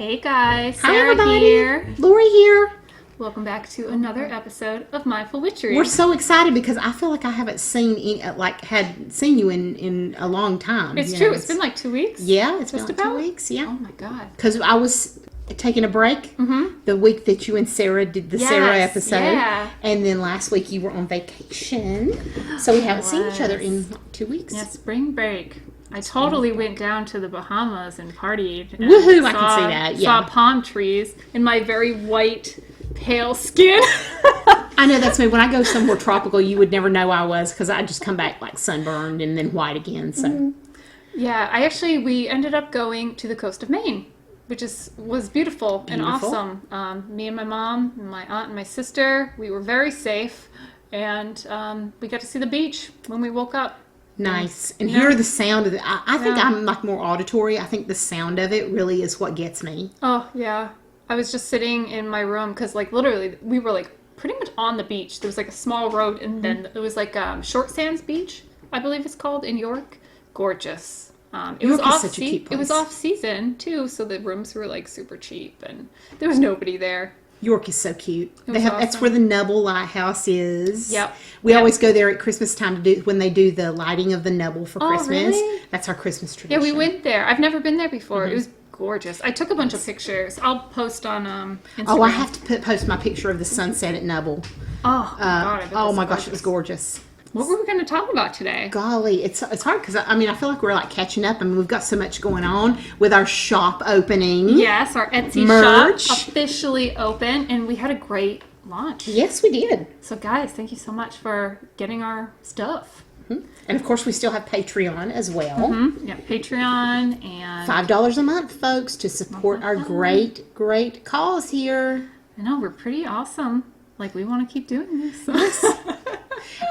Hey guys, Hi Sarah everybody. here. Lori here. Welcome back to another episode of Mindful Witchery. We're so excited because I feel like I haven't seen seen you in a long time. It's true. It's been like 2 weeks. Yeah, it's Just been about 2 weeks. Yeah. Oh my god. Because I was taking a break the week that you and Sarah did the Sarah episode, and then last week you were on vacation, so we haven't seen each other in 2 weeks. Yeah, spring break. I totally went down to the Bahamas and partied. And Woohoo! I can see that. Yeah. Saw palm trees in my very white, pale skin. I know that's me. When I go somewhere tropical, you would never know I was because I just come back like sunburned and then white again. So Yeah, we ended up going to the coast of Maine, which was beautiful and awesome. Me and my mom, and my aunt and my sister, we were very safe, and we got to see the beach when we woke up. Nice. And hear the sound of it. I think I'm like more auditory. I think the sound of it really is what gets me. Oh, yeah. I was just sitting in my room because, like, literally, we were, like, pretty much on the beach. There was, like, a small road, and then it was, like, Short Sands Beach, I believe it's called, in York. Gorgeous. It was off such a cute place. It was off season, too, so the rooms were, like, super cheap, and there was nobody there. York is so cute. Awesome. That's where the Nubble Lighthouse is. Yep. We always go there at Christmas time when they do the lighting of the Nubble for Christmas. Really? That's our Christmas tradition. Yeah, we went there. I've never been there before. It was gorgeous. I took a bunch of pictures. I'll post on Instagram. Oh, I have to post my picture of the sunset at Nubble. Oh, my God. My gosh, it was gorgeous. What were we going to talk about today? Golly, it's hard because, I feel like we're like catching up. I mean, we've got so much going on with our shop opening. Yes, our Etsy shop officially open, and we had a great launch. Yes, we did. So, guys, thank you so much for getting our stuff. And, of course, we still have Patreon as well. Yeah, Patreon and... $5 a month, folks, to support our great, great cause here. I know, we're pretty awesome. Like, we want to keep doing this.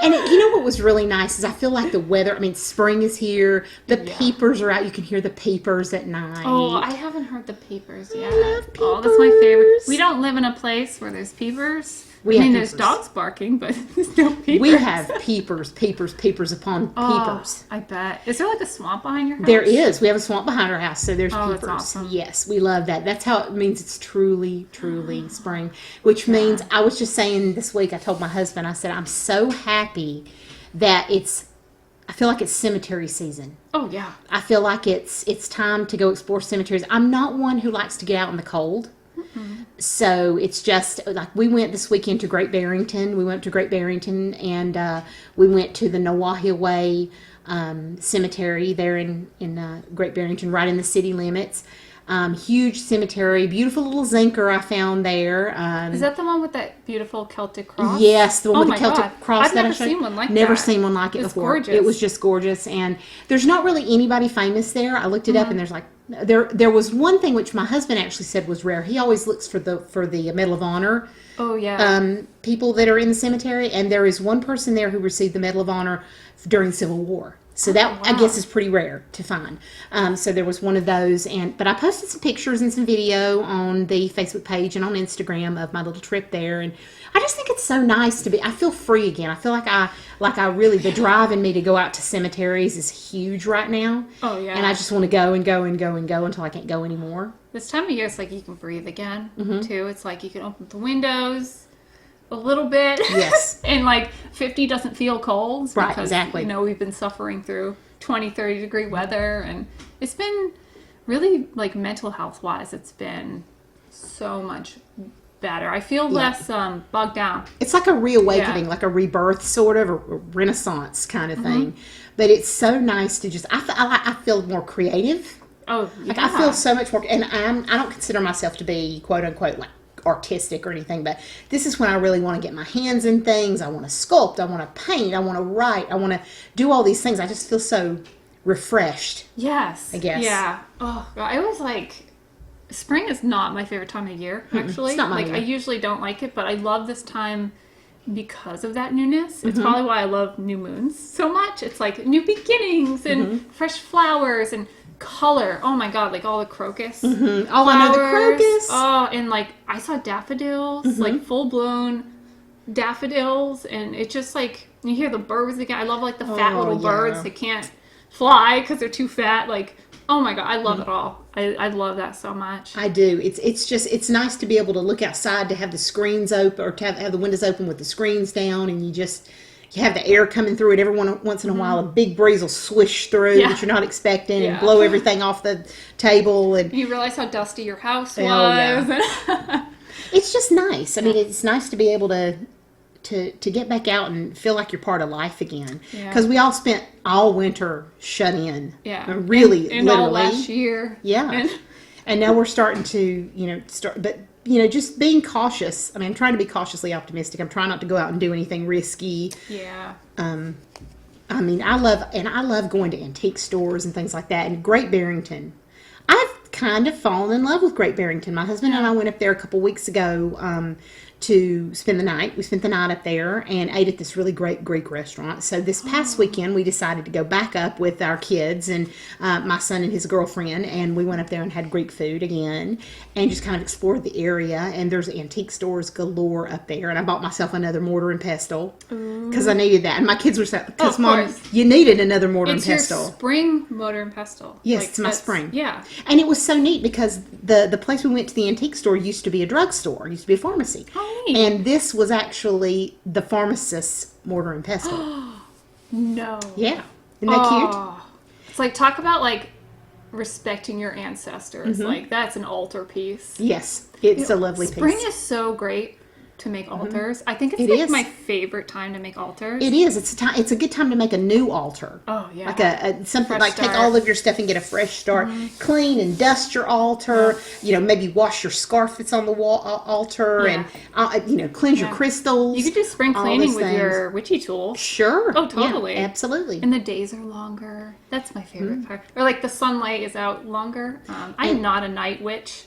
And you know what was really nice is I feel like the weather, spring is here. The peepers are out. You can hear the peepers at night. Oh, I haven't heard the peepers yet. I love peepers. Oh, that's my favorite. We don't live in a place where there's peepers. There's dogs barking, but there's no peepers. We have peepers upon peepers. I bet. Is there like a swamp behind your house? There is. We have a swamp behind our house, so there's That's peepers. awesome. Yes, we love that. That's how it means it's truly, truly spring. Which means, I was just saying this week, I told my husband, I said, I'm so happy that I feel like it's cemetery season. Oh, yeah. I feel like it's time to go explore cemeteries. I'm not one who likes to get out in the cold. So it's just like we went this weekend to Great Barrington. We went to Great Barrington and we went to the Nawahiaway cemetery there in Great Barrington, right in the city limits. Huge cemetery, beautiful little zinker I found there. Is that the one with that beautiful Celtic cross? Yes, the one with the Celtic cross. I've never seen one like that. Never seen one like it before. Gorgeous. It was just gorgeous, and there's not really anybody famous there. I looked it up, and there's like there was one thing which my husband actually said was rare. He always looks for the Medal of Honor. Oh yeah. People that are in the cemetery, and there is one person there who received the Medal of Honor during the Civil War. So that, I guess, is pretty rare to find. So there was one of those. But I posted some pictures and some video on the Facebook page and on Instagram of my little trip there. And I just think it's so nice to be, I feel free again. I feel like I really, the drive in me to go out to cemeteries is huge right now. Oh, yeah. And I just want to go and go and go and go until I can't go anymore. This time of year, it's like you can breathe again, too. It's like you can open the windows a little bit. Yes. And like 50 doesn't feel cold. Right, because, exactly. We've been suffering through 20, 30 degree weather, and it's been really, like, mental health wise, it's been so much better. I feel less bogged down. It's like a reawakening, like a rebirth sort of, a renaissance kind of thing. But it's so nice to just, I feel more creative. Oh, yeah. Like I feel so much more, and I don't consider myself to be quote unquote like artistic or anything, but this is when I really want to get my hands in things. I want to sculpt, I want to paint, I want to write, I want to do all these things. I just feel so refreshed. Yes. I guess. Yeah. Oh, God. I was like, spring is not my favorite time of year, actually. It's not mine Like, either. I usually don't like it, but I love this time because of that newness. It's probably why I love new moons so much. It's like new beginnings and fresh flowers and color. Oh my God, like all the crocus. Oh, flowers. I know the crocus. Oh, and like I saw daffodils, like full blown daffodils, and it's just like you hear the birds again. I love like the fat little birds that can't fly because they're too fat. Like, Oh my God, I love it all. I love that so much. I do. It's nice to be able to look outside, to have the screens open, or to have the windows open with the screens down, and you have the air coming through it. Every once in a while, a big breeze will swish through that you're not expecting and blow everything off the table. And you realize how dusty your house was. Yeah. It's just nice. I mean, it's nice to be able to get back out and feel like you're part of life again. Because we all spent all winter shut in. Yeah. Really, and literally. all last year. Yeah. And now we're starting to, but just being cautious. I mean, I'm trying to be cautiously optimistic. I'm trying not to go out and do anything risky. Yeah. I mean, I love going to antique stores and things like that. And Great Barrington, I've kind of fallen in love with Great Barrington. My husband and I went up there a couple weeks ago to spend the night. We spent the night up there and ate at this really great Greek restaurant. So this past weekend, we decided to go back up with our kids and my son and his girlfriend, and we went up there and had Greek food again and just kind of explored the area. And there's antique stores galore up there. And I bought myself another mortar and pestle because I needed that. And my kids were saying, because Mom, you needed another mortar and pestle. It's your spring mortar and pestle. Yes, it's my spring. Yeah. And it was so neat because the place we went to, the antique store, used to be a drugstore, used to be a pharmacy. Oh, neat. And this was actually the pharmacist's mortar and pestle. No. Yeah. Isn't that cute? It's like, talk about like respecting your ancestors. Like, that's an altar piece. Yes. It's a lovely piece. Spring is so great to make altars. I think it's my favorite time to make altars. It is. It's a good time to make a new altar. Oh yeah. Like something Fresh like start. take all of your stuff and get a fresh start. Clean and dust your altar. Maybe wash your scarf that's on the wall altar, and cleanse your crystals. You could do spring cleaning with your witchy tools. Sure. Oh, totally. Yeah, absolutely. And the days are longer. That's my favorite part. Or like the sunlight is out longer. I'm not a night witch.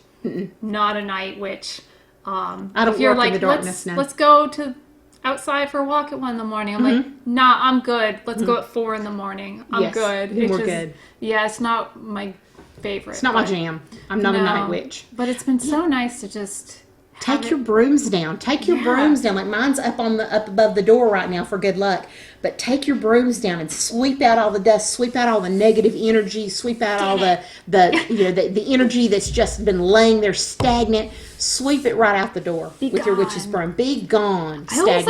Not a night witch. I don't work in the darkness now. Let's go outside for a walk at 1 in the morning. I'm like, nah, I'm good. Let's go at 4 in the morning. I'm good. We're good. Yeah, it's not my favorite. It's not my jam. I'm not a night witch. But it's been so nice to just take your brooms down. Take your brooms down. Like mine's up above the door right now for good luck. But take your brooms down and sweep out all the dust, sweep out all the negative energy, sweep out all the energy that's just been laying there stagnant. Sweep it right out the door with your witch's broom. Be gone. I always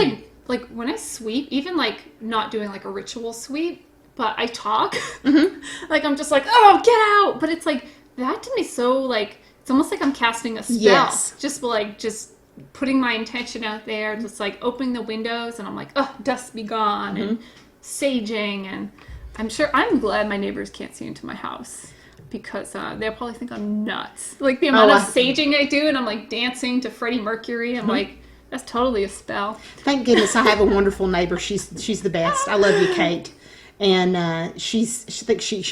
like when I sweep, even like not doing like a ritual sweep, but I talk. Like I'm just like, oh, get out. But it's like that to me so like it's almost like I'm casting a spell. Yes. Just putting my intention out there, just like opening the windows, and I'm like, oh, dust be gone, and saging, and I'm glad my neighbors can't see into my house because they'll probably think I'm nuts. Like the amount of saging I do, and I'm like dancing to Freddie Mercury. I'm like, that's totally a spell. Thank goodness I have a wonderful neighbor. She's the best. I love you, Kate. And she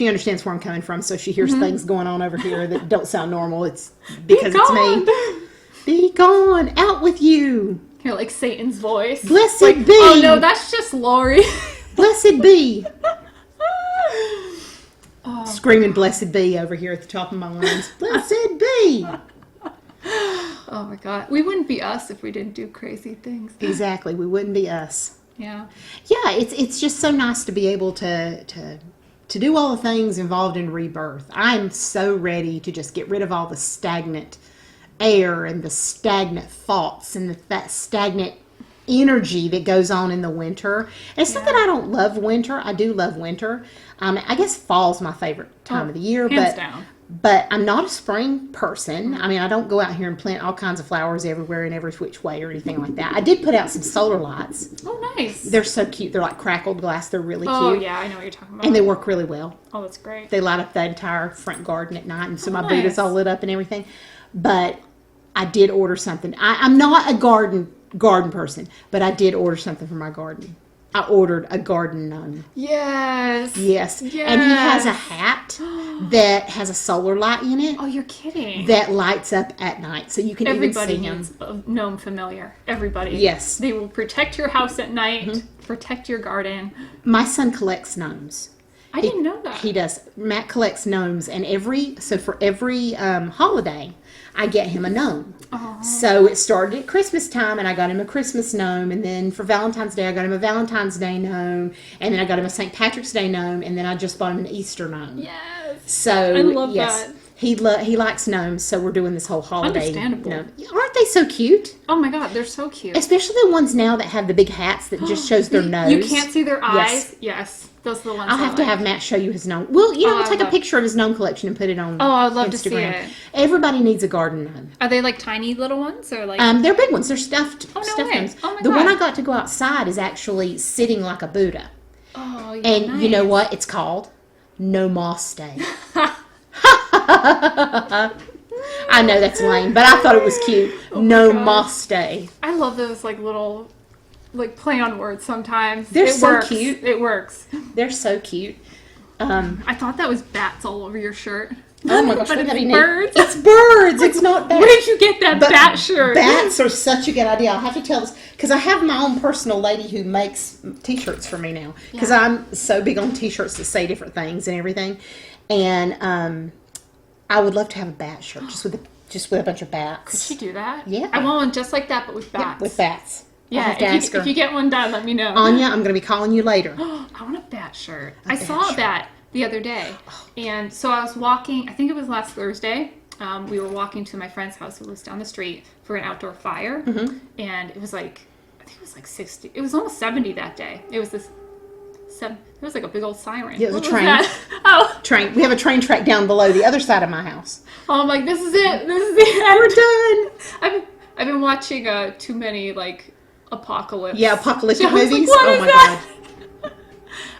understands where I'm coming from, so she hears things going on over here that don't sound normal. It's because it's me. Be gone! Out with you! You're like Satan's voice. Blessed like, be! Oh no, that's just Lori. Blessed be! Screaming blessed be over here at the top of my lungs. Blessed be! Oh my God. We wouldn't be us if we didn't do crazy things. Exactly. We wouldn't be us. Yeah. Yeah, it's just so nice to be able to do all the things involved in rebirth. I'm so ready to just get rid of all the stagnant air and the stagnant thoughts and that stagnant energy that goes on in the winter. And it's not that I don't love winter. I do love winter. I guess fall's my favorite time of the year. Hands down. But I'm not a spring person. I mean, I don't go out here and plant all kinds of flowers everywhere in every which way or anything like that. I did put out some solar lights. Oh, nice. They're so cute. They're like crackled glass. They're really cute. Oh, yeah. I know what you're talking about. And they work really well. Oh, that's great. They light up the entire front garden at night. And so my nice. Buddha's all lit up and everything. But I did order something. I'm not a garden person, but I did order something for my garden. I ordered a garden gnome. Yes. Yes. And he has a hat that has a solar light in it. Oh, you're kidding. That lights up at night. So you can even see him. Everybody needs a gnome familiar. Everybody. Yes. They will protect your house at night, protect your garden. My son collects gnomes. I didn't know that. He does. Matt collects gnomes, and for every holiday, I get him a gnome. Aww. So it started at Christmas time, and I got him a Christmas gnome, and then for Valentine's Day, I got him a Valentine's Day gnome, and then I got him a St. Patrick's Day gnome, and then I just bought him an Easter gnome. Yes. So I love yes, that. he likes gnomes. So we're doing this whole holiday. Understandable. Aren't they so cute? Oh my god, they're so cute. Especially the ones now that have the big hats that just shows their nose. You can't see their eyes. Yes, those are the ones. I'll have to have Matt show you his gnome. Well, we'll take a picture of his gnome collection and put it on. Oh, I'd love Instagram. to see it. Everybody needs a garden gnome. Are they like tiny little ones or like? They're big ones. They're stuffed. Oh, no stuffed way. gnomes. Oh my the one God. I got to go outside is actually sitting like a Buddha. Oh, yeah, And nice. you know what? It's called Nomaste. I know that's lame, but I thought it was cute. Nomaste. I love those like little like play on words sometimes. They're it so works. cute. It works. They're so cute. I thought that was bats all over your shirt. Oh my gosh, But wouldn't that it's be neat? birds. It's birds. It's not bats. Where did you get that But bat shirt? Bats are such a good idea. I'll have to tell this because I have my own personal lady who makes T-shirts for me now because I'm so big on T-shirts that say different things and everything. And I would love to have a bat shirt just with a bunch of bats. Could she do that? Yeah. I want one just like that, but with bats. Yeah, with bats. I'll Yeah, have to ask her. if you get one done, let me know. Anya, I'm going to be calling you later. I want a bat shirt. I bat saw shirt. a bat the other day. And so I was walking, I think it was last Thursday. We were walking to my friend's house who lives down the street for an outdoor fire. Mm-hmm. And it was like, I think it was like 60. It was almost 70 that day. It was this, it was like a big old siren. Yeah, it was What a train. that? Oh, Train. We have a train track down below the other side of my house. I'm like, this is it. This is the end. We're done. I've been watching too many like apocalypse. Yeah, apocalyptic I was like, movies. what Oh is my that?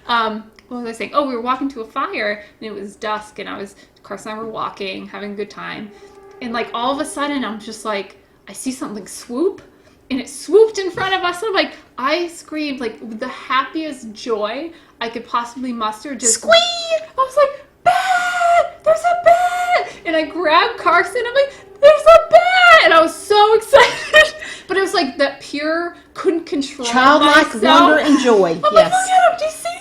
god. What was I saying? Oh, we were walking to a fire, and it was dusk, and Carson and I were walking, having a good time, and like all of a sudden, I'm just like, I see something swoop, and it swooped in front of us, and I'm like, I screamed like with the happiest joy I could possibly muster. Just Squee! I was like, bat! There's a bat! And I grabbed Carson, I'm like, there's a bat! And I was so excited, but it was like that pure, couldn't control Childlike myself. wonder and joy. I'm like, Yes. look at him, do you see him?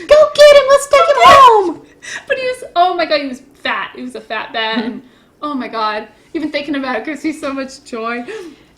Go get him. Let's take him home. But he was, oh my god, he was fat. He was a fat bat. And, oh my god, even thinking about it gives me so much joy.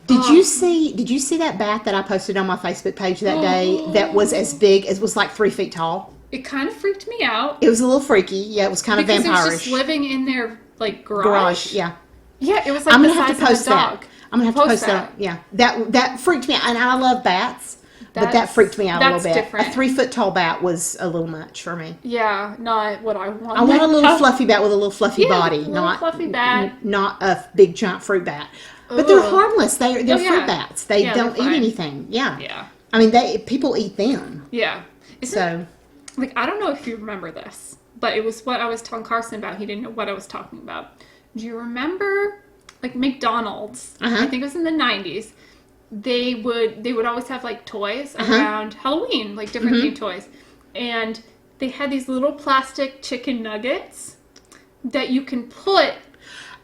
Did you see that bat that I posted on my Facebook page that day that was as big as was like 3 feet tall? It kind of freaked me out. It was a little freaky. Yeah, it was kind Because of it was vampirish. just living in their, like, Garage. Yeah. Yeah, it was like I'm the gonna have size to post of a dog. that. I'm gonna have to post that. Yeah, that freaked me out, and I love bats, but that freaked me out a little bit. Different. A 3 foot tall bat was a little much for me. Yeah, not what I want. I want a little fluffy bat with a little fluffy body, a little not fluffy bat. not a big giant fruit bat. But they're Ugh. harmless. They're yeah. fruit bats. They Yeah, don't they're eat fine. anything. Yeah. Yeah. I mean, people eat them. Yeah. So Like, I don't know if you remember this, but it was what I was telling Carson about. He didn't know what I was talking about. Do you remember, like, McDonald's? I think it was in the 90s. They would always have, like, toys around Halloween, like, different themed toys. And they had these little plastic chicken nuggets that you can put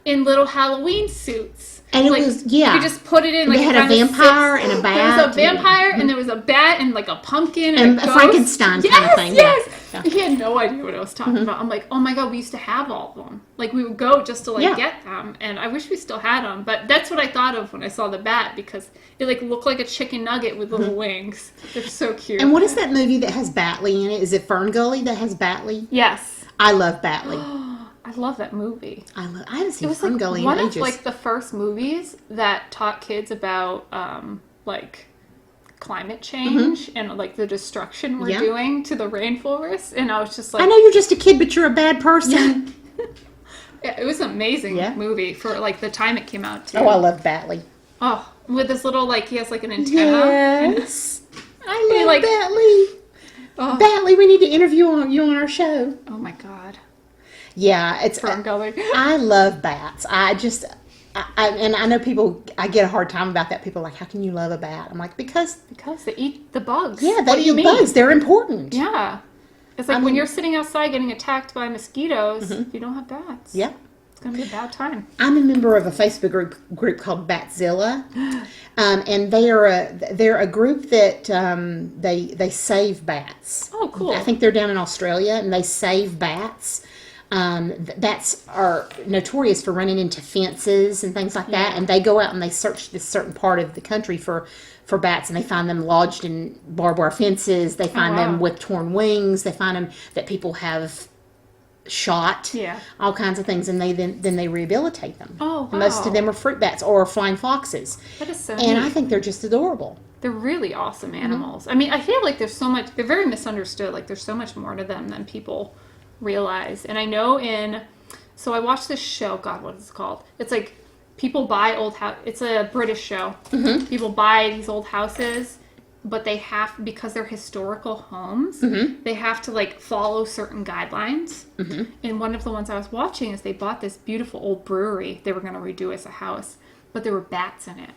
in little Halloween suits. and it Like, was you could just put it in, like, they had it a kinda vampire sits- and a There bat. was a vampire, and there was a bat, and, like, a pumpkin, And a a ghost. Frankenstein kind of thing, Yes, yeah. He had no idea what I was talking about. I'm like, oh my god, we used to have all of them. Like, we would go just to, like, Yeah. get them, and I wish we still had them. But that's what I thought of when I saw the bat, because it, like, looked like a chicken nugget with little wings. They're so cute. And what is that movie that has Batley in it? Is it Fern Gully that has Batley? Yes. I love Batley. I love that movie. I haven't seen It was Fern like Gully one in of ages. like the first movies that taught kids about like climate change and like the destruction we're Yeah. doing to the rainforest, and I was just like, I know you're just a kid, but you're a bad person. it was an amazing Yeah. movie for like the time it came out too. Oh, I love Batley. Oh, with this little like he has like an antenna. And, Yes. I love like- Batley. oh, Batley, we need to interview you on our show. oh my god, Yeah, it's. Fern Gully. I love bats. And I know people. I get a hard time about that. People are like, how can you love a bat? I'm like, because Because they eat the bugs. yeah, What they do you eat mean? bugs. They're important. Yeah. It's like I when mean- you're sitting outside getting attacked by mosquitoes, if you don't have bats. Yeah. It's going to be a bad time. I'm a member of a Facebook group called Batzilla, and they're a group that they save bats. Oh, cool. I think they're down in Australia, and they save bats. Bats are notorious for running into fences and things like that, and they go out and they search this certain part of the country for bats, and they find them lodged in barbed wire fences. They find wow. them with torn wings. They find them that people have shot, all kinds of things, and then they rehabilitate them. Oh, wow. Most of them are fruit bats or flying foxes. That is so And neat. I think they're just adorable. They're really awesome animals. I mean, I feel like there's so much, they're very misunderstood. Like, there's so much more to them than people realize. And I know so I watched this show, God, what is it called? It's like, people buy old house. It's a British show. People buy these old houses, but they have, because they're historical homes, they have to like follow certain guidelines. And one of the ones I was watching is they bought this beautiful old brewery they were going to redo as a house, but there were bats in it.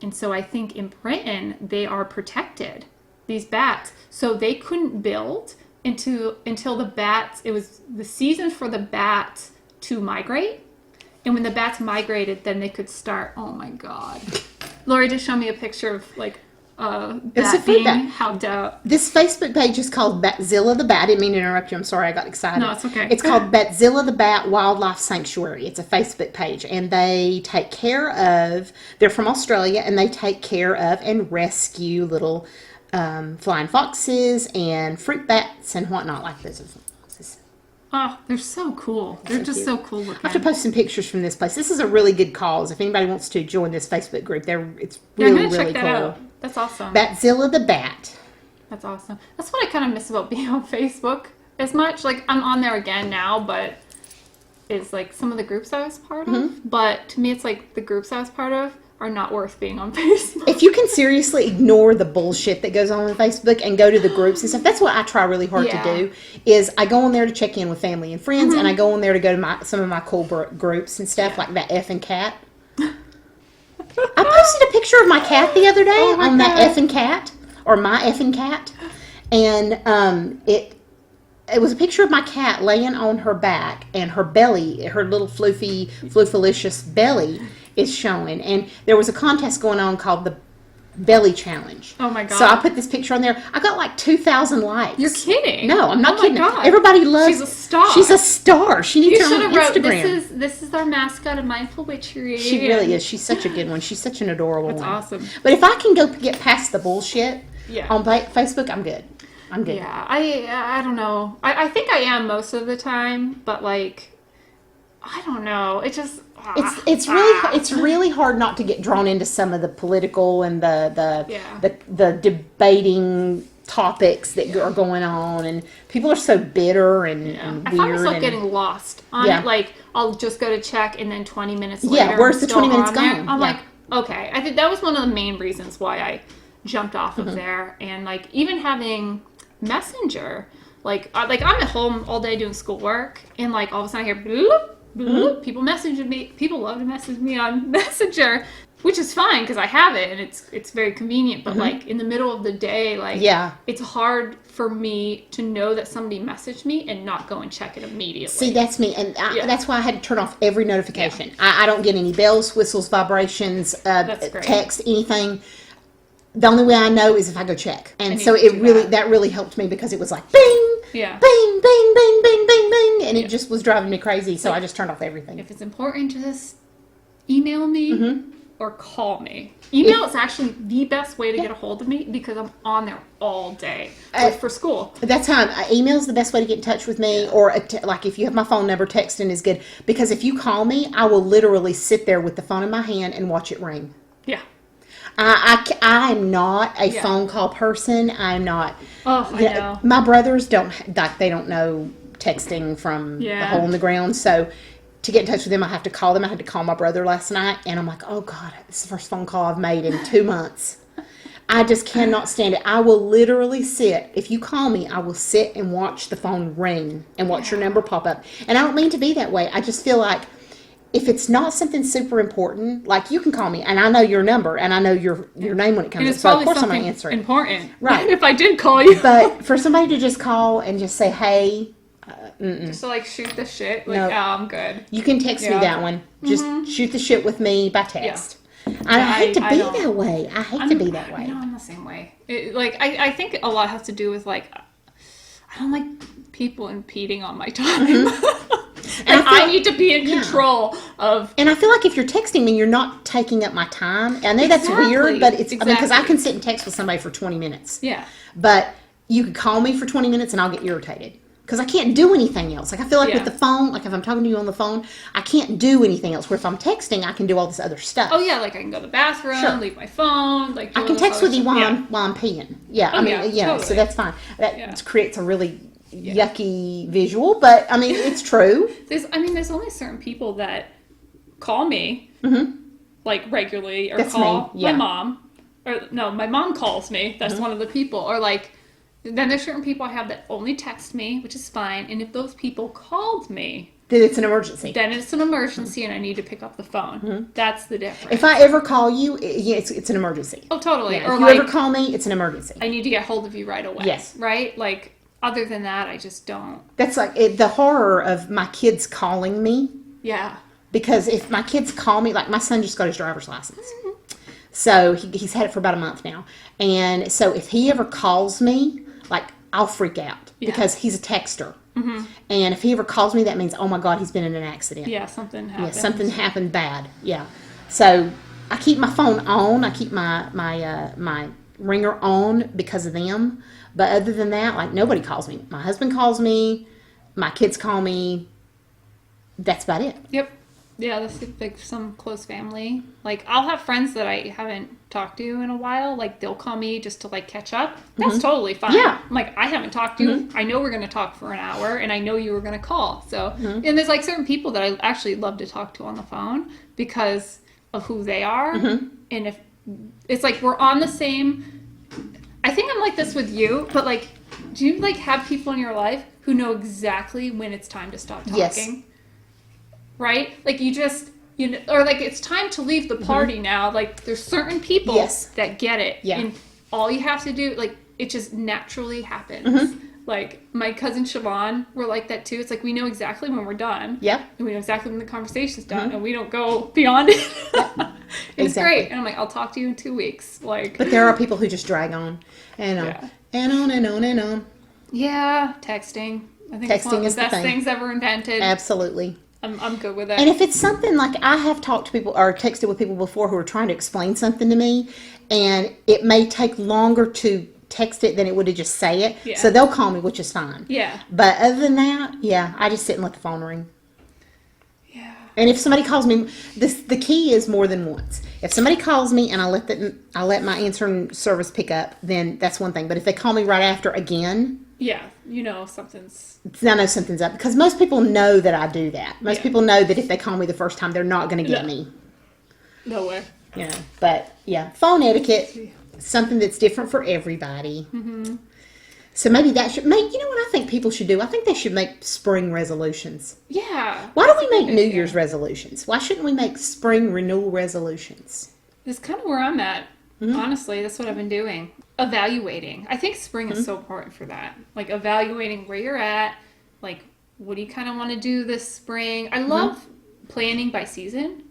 And so I think in Britain, they are protected, these bats. So they couldn't build until the bats, it was the season for the bats to migrate. And when the bats migrated, then they could start, oh my God. Lori just showed me a picture of like bat being helped out. This Facebook page is called Batzilla the Bat. I didn't mean to interrupt you. I'm sorry, I got excited. No, it's okay. It's called Batzilla the Bat Wildlife Sanctuary. It's a Facebook page, and they take care of, they're from Australia, and they take care of and rescue little flying foxes and fruit bats and whatnot like this. Oh, they're so cool. They're just so cool looking. I have to post some pictures from this place. This is a really good cause. If anybody wants to join this Facebook group, it's really, I'm gonna check that cool. out. That's awesome. Batzilla the Bat. That's awesome. That's what I kind of miss about being on Facebook as much. Like, I'm on there again now, but it's like some of the groups I was part of. But to me, it's like the groups I was part of are not worth being on Facebook. If you can seriously ignore the bullshit that goes on Facebook and go to the groups and stuff, that's what I try really hard to do, is I go on there to check in with family and friends, and I go on there to go to some of my cool groups and stuff, like that effing cat. I posted a picture of my cat the other day on that effing cat, or my effing cat, and it was a picture of my cat laying on her back, and her belly, her little floofalicious belly is showing. And there was a contest going on called the Belly Challenge. Oh my God. So I put this picture on there. I got like 2,000 likes. You're kidding. No, I'm not kidding. God. Everybody loves. She's a star. She's a star. She needs her own Instagram. This is our mascot of Mindful Witchery. She really is. She's such a good one. She's such an adorable one. That's awesome. But if I can go get past the bullshit on Facebook, I'm good. I'm good. Yeah, I don't know. I think I am most of the time, but like, I don't know. It just it's really hard not to get drawn into some of the political and the debating topics that are going on, and people are so bitter and weird. I find myself getting lost on it. Like, I'll just go to check, and then 20 minutes later, where's the 20 minutes gone? I'm like, okay. I think that was one of the main reasons why I jumped off of there. And like, even having Messenger, like I'm at home all day doing schoolwork, and like all of a sudden I hear bloop, bloop, people messaging me. People love to message me on Messenger, which is fine because I have it and it's very convenient. But like in the middle of the day, like it's hard for me to know that somebody messaged me and not go and check it immediately. See, that's me, and that's why I had to turn off every notification. I don't get any bells, whistles, vibrations, text, anything. The only way I know is if I go check. And so that really helped me, because it was like bing, bing, bing, bing, bing, bing, bing, and it just was driving me crazy. So I just turned off everything. If it's important, just email me or call me. Email is actually the best way to get a hold of me, because I'm on there all day for school. That's how email is the best way to get in touch with me, or like if you have my phone number, texting is good, because if you call me, I will literally sit there with the phone in my hand and watch it ring. Yeah. I'm not a phone call person. I'm not. Oh, I know. My brothers don't know texting from the hole in the ground. So to get in touch with them, I have to call them. I had to call my brother last night, and I'm like, oh God, this is the first phone call I've made in 2 months. I just cannot stand it. I will literally sit. If you call me, I will sit and watch the phone ring and watch your number pop up. And I don't mean to be that way. I just feel like, if it's not something super important, like, you can call me and I know your number and I know your name when it comes up. So of course I'm going to answer it. Important. Right. If I did call you. But for somebody to just call and just say, hey. Just to like shoot the shit. Like, I'm good. You can text me that one. Just shoot the shit with me by text. I hate to be that way. I hate to be that way. No, I'm the same way. I think a lot has to do with like, I don't like people impeding on my time. And I need to be in control of. And I feel like if you're texting me, you're not taking up my time. I know that's weird, but it's because I can sit and text with somebody for 20 minutes. Yeah. But you could call me for 20 minutes and I'll get irritated. because I can't do anything else. Like I feel like Yeah. with the phone, like if I'm talking to you on the phone, I can't do anything else. Where if I'm texting, I can do all this other stuff. Oh yeah, like I can go to the bathroom, Sure. leave my phone, like do I all can this text other with you stuff. while Yeah. I'm peeing. Yeah, Oh, I mean, yeah, yeah, so totally. that's fine. That Yeah. creates a really yucky visual, but I mean, it's true. There's only certain people that call me like regularly, or That's call me, yeah. my mom, or no, my mom calls me. That's one of the people, or like. Then there's certain people I have that only text me, which is fine. And if those people called me, Then it's an emergency. then it's an emergency and I need to pick up the phone. That's the difference. If I ever call you, it's an emergency. Oh, totally. Yeah, Or if you like, ever call me, it's an emergency. I need to get hold of you right away. Yes. Right? Like, other than that, I just don't. That's like the horror of my kids calling me. Yeah. Because if my kids call me, like my son just got his driver's license. So he's had it for about a month now. And so if he ever calls me, like I'll freak out because he's a texter. And if he ever calls me, that means, oh my God, he's been in an accident. Yeah, something happened. Yeah, something happened bad. Yeah. So I keep my phone on. I keep my ringer on because of them. But other than that, like nobody calls me. My husband calls me. My kids call me. That's about it. Yep. Yeah, that's like some close family. Like, I'll have friends that I haven't talked to in a while. Like, they'll call me just to, like, catch up. That's totally fine. Yeah. I'm like, I haven't talked to you. I know we're going to talk for an hour, and I know you were going to call. So, and there's, like, certain people that I actually love to talk to on the phone because of who they are. And if it's like we're on the same... I think I'm like this with you, but, like, do you, like, have people in your life who know exactly when it's time to stop talking? Yes. Right? Like you just, or like it's time to leave the party now. Like there's certain people that get it. Yeah. And all you have to do, like it just naturally happens. Like my cousin Siobhan, we're like that too. It's like we know exactly when we're done. Yep. And we know exactly when the conversation's done and we don't go beyond it. It's Exactly. great. And I'm like, I'll talk to you in 2 weeks. Like, But there are people who just drag on and on Yeah. and on and on and on. yeah, texting. I think it's one Texting of the is the best thing. things ever invented. Absolutely. I'm good with it. And if it's something like I have talked to people or texted with people before who are trying to explain something to me, and it may take longer to text it than it would to just say it. Yeah. So they'll call me, which is fine. Yeah. But other than that, yeah, I just sit and let the phone ring. Yeah. And if somebody calls me, the key is more than once. If somebody calls me and I let my answering service pick up, then that's one thing. But if they call me right after again, Yeah. You know, something's... I know something's up because most people know that I do that. Most Yeah. people know that if they call me the first time, they're not going to get No. me. No way. You know, but yeah, phone etiquette, something that's different for everybody. So maybe that should make, you know what I think people should do? I think they should make spring resolutions. Yeah. Why don't we make New Year's resolutions? Why shouldn't we make spring renewal resolutions? That's kind of where I'm at. Honestly, that's what I've been doing. Evaluating. I think spring is so important for that. Like evaluating where you're at. Like, what do you kind of want to do this spring? I love planning by season.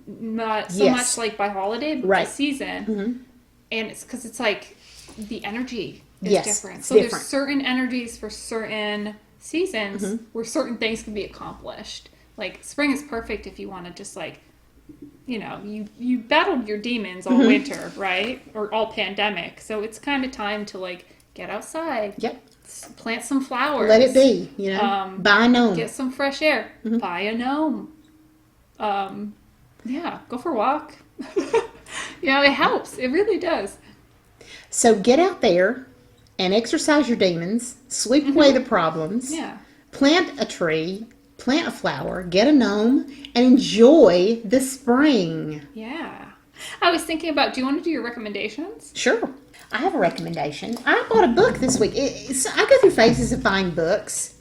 Not so Yes. much like by holiday, but by season. And it's because it's like the energy is Yes, different. it's So different. there's certain energies for certain seasons where certain things can be accomplished. Like spring is perfect if you want to just like, you know, you battled your demons all winter, right? Or all pandemic. So it's kind of time to like get outside. Yep. Plant some flowers. Let it be, you know. Buy a gnome. Get some fresh air. Buy a gnome. Yeah, go for a walk. You know, it helps. It really does. So get out there and exercise your demons, sweep away the problems, Yeah. plant a tree, plant a flower, get a gnome, and enjoy the spring. Yeah. I was thinking about, do you want to do your recommendations? Sure. I have a recommendation. I bought a book this week. I go through phases of buying books.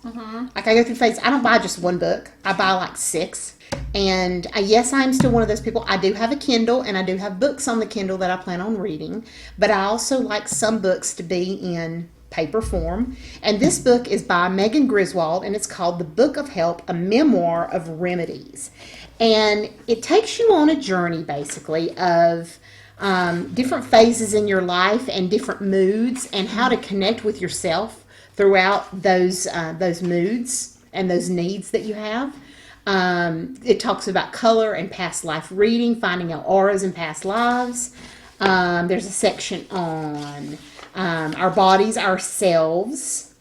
Like I go through phases. I don't buy just one book. I buy like 6. And yes, I'm still one of those people. I do have a Kindle and I do have books on the Kindle that I plan on reading. But I also like some books to be in paper form. And this book is by Megan Griswold and it's called The Book of Help, a Memoir of Remedies. And it takes you on a journey basically of different phases in your life and different moods and how to connect with yourself throughout those moods and those needs that you have. It talks about color and past life reading, finding out auras and past lives. There's a section on our bodies, ourselves.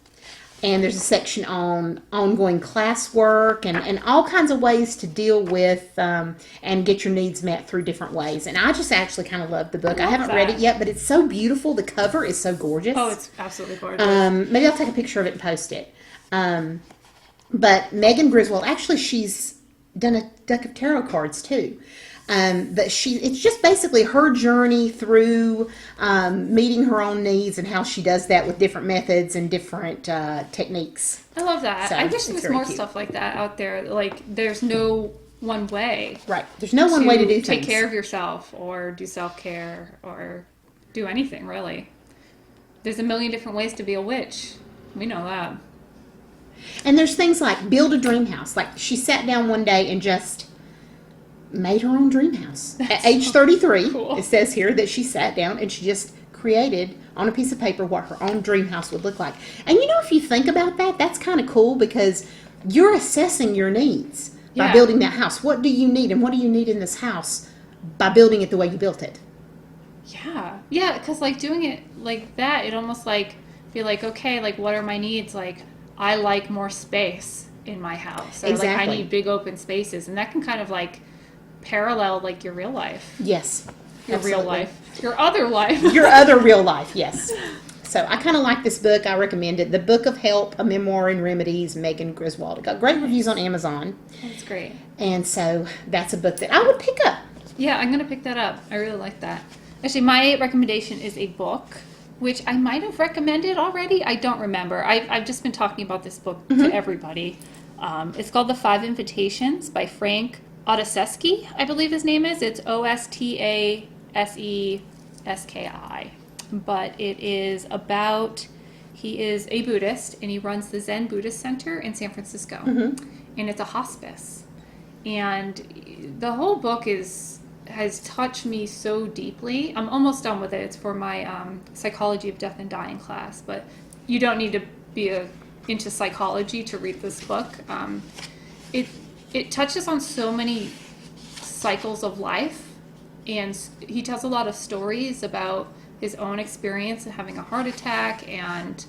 And there's a section on ongoing classwork and all kinds of ways to deal with and get your needs met through different ways. And I just actually kind of love the book. I haven't read it yet, but it's so beautiful. The cover is so gorgeous. Oh, it's absolutely gorgeous. Maybe I'll take a picture of it and post it. But Megan Griswold, actually, she's done a deck of tarot cards too. But it's just basically her journey through meeting her own needs and how she does that with different methods and different techniques. I love that. So, I wish there was more cute. stuff like that out there. Like, there's no one way. Right. There's no one way to do things. Take care of yourself or do self-care or do anything, really. There's a million different ways to be a witch. We know that. And there's things like build a dream house. Like, she sat down one day and just made her own dream house. At age 33, cool. It says here that she sat down and she just created on a piece of paper what her own dream house would look like. And if you think about that, that's kind of cool because you're assessing your needs by building that house. What do you need and what do you need in this house by building it the way you built it? Yeah. Yeah, because like doing it like that, it almost like be like, okay, like what are my needs? Like I like more space in my house. Or like I need big open spaces. And that can kind of like parallel like your real life. Yes. Your absolutely. real life. Your other life. Your other real life, yes. So I kind of like this book. I recommend it. The Book of Help, A Memoir and Remedies, Megan Griswold. It got great reviews on Amazon. That's great. And so that's a book that I would pick up. Yeah, I'm going to pick that up. I really like that. Actually, my recommendation is a book, which I might have recommended already. I don't remember. I've just been talking about this book to everybody. It's called The Five Invitations by Frank Ostaseski, I believe his name is. It's Ostaseski. But it is about, he is a Buddhist and he runs the Zen Buddhist Center in San Francisco. And it's a hospice. And the whole book has touched me so deeply. I'm almost done with it. It's for my Psychology of Death and Dying class. But you don't need to be into psychology to read this book. It touches on so many cycles of life, and he tells a lot of stories about his own experience of having a heart attack and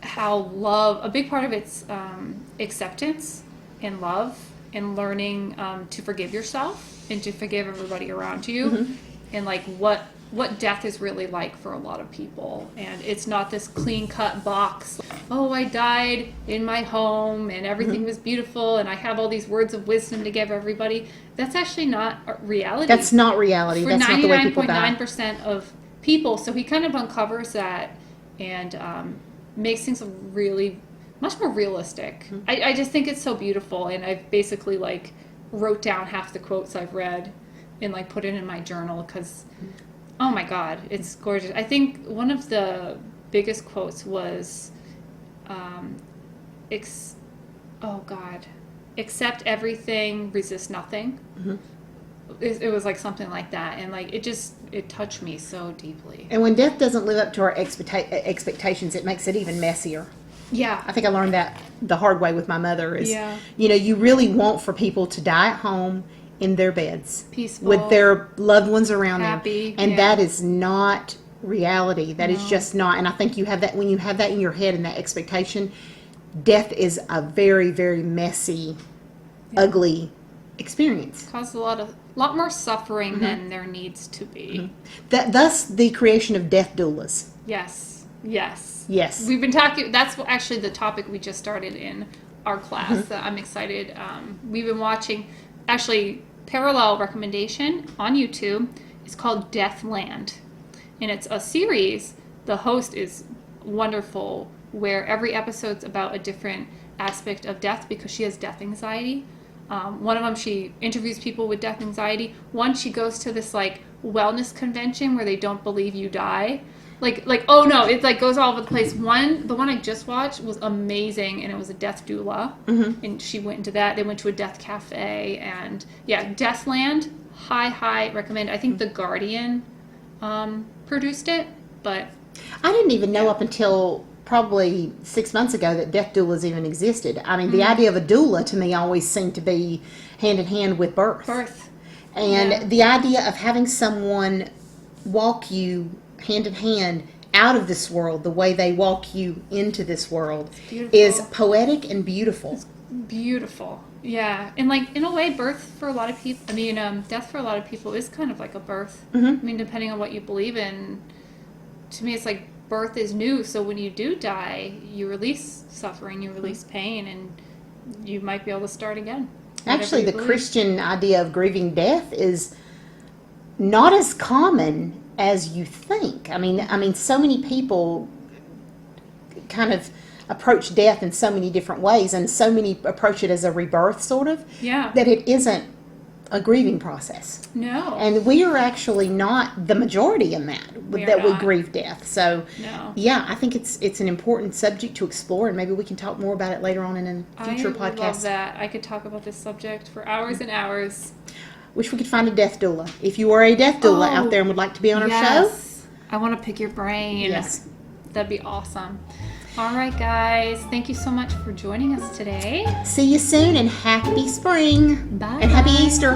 how a big part of it's acceptance and love and learning to forgive yourself and to forgive everybody around you, and like what death is really like for a lot of people. And it's not this clean-cut box. Oh, I died in my home and everything was beautiful and I have all these words of wisdom to give everybody. That's actually not reality. That's not reality. For That's not the way people die. 99.9% of people. So he kind of uncovers that and makes things really much more realistic. I just think it's so beautiful, and I've basically like wrote down half the quotes I've read and like put it in my journal because oh my God, it's gorgeous. I think one of the biggest quotes was, accept everything, resist nothing. It was like something like that. And like, it touched me so deeply. And when death doesn't live up to our expectations, it makes it even messier. Yeah. I think I learned that the hard way with my mother is, you really want for people to die at home in their beds, peaceful, with their loved ones around happy, them, and that is not reality. That is just not. And I think you have that when you have that in your head and that expectation. Death is a very, very messy, ugly experience. Causes a lot more suffering than there needs to be. Thus the creation of death doulas. Yes. We've been talking. That's actually the topic we just started in our class. That I'm excited. We've been watching. Actually, parallel recommendation on YouTube is called Deathland, and it's a series. The host is wonderful, where every episode's about a different aspect of death because she has death anxiety. One of them, she interviews people with death anxiety. One, she goes to this like wellness convention where they don't believe you die. Like oh no, it like goes all over the place. The one I just watched was amazing, and it was a death doula, and she went into that. They went to a death cafe, and Deathland, high recommend. I think The Guardian produced it, but I didn't even know up until probably 6 months ago that death doulas even existed. I mean, the idea of a doula to me always seemed to be hand in hand with birth. And the idea of having someone walk you hand in hand out of this world, the way they walk you into this world, beautiful. is poetic and beautiful. Beautiful. Yeah. And like in a way, birth for a lot of people, death for a lot of people is kind of like a birth. Mm-hmm. I mean, depending on what you believe in, to me, it's like birth is new. So when you do die, you release suffering, you release pain, and you might be able to start again. Actually, the Christian idea of grieving death is not as common as you think. I mean, so many people kind of approach death in so many different ways, and so many approach it as a rebirth, sort of. Yeah. That it isn't a grieving process. No. And we are actually not the majority in that We grieve death. So, no. yeah, I think it's an important subject to explore, and maybe we can talk more about it later on in a future podcast. I love that. I could talk about this subject for hours and hours. Wish we could find a death doula. If you are a death doula out there and would like to be on our show. I want to pick your brain. Yes. That'd be awesome. All right, guys. Thank you so much for joining us today. See you soon, and happy spring. Bye. And happy Easter.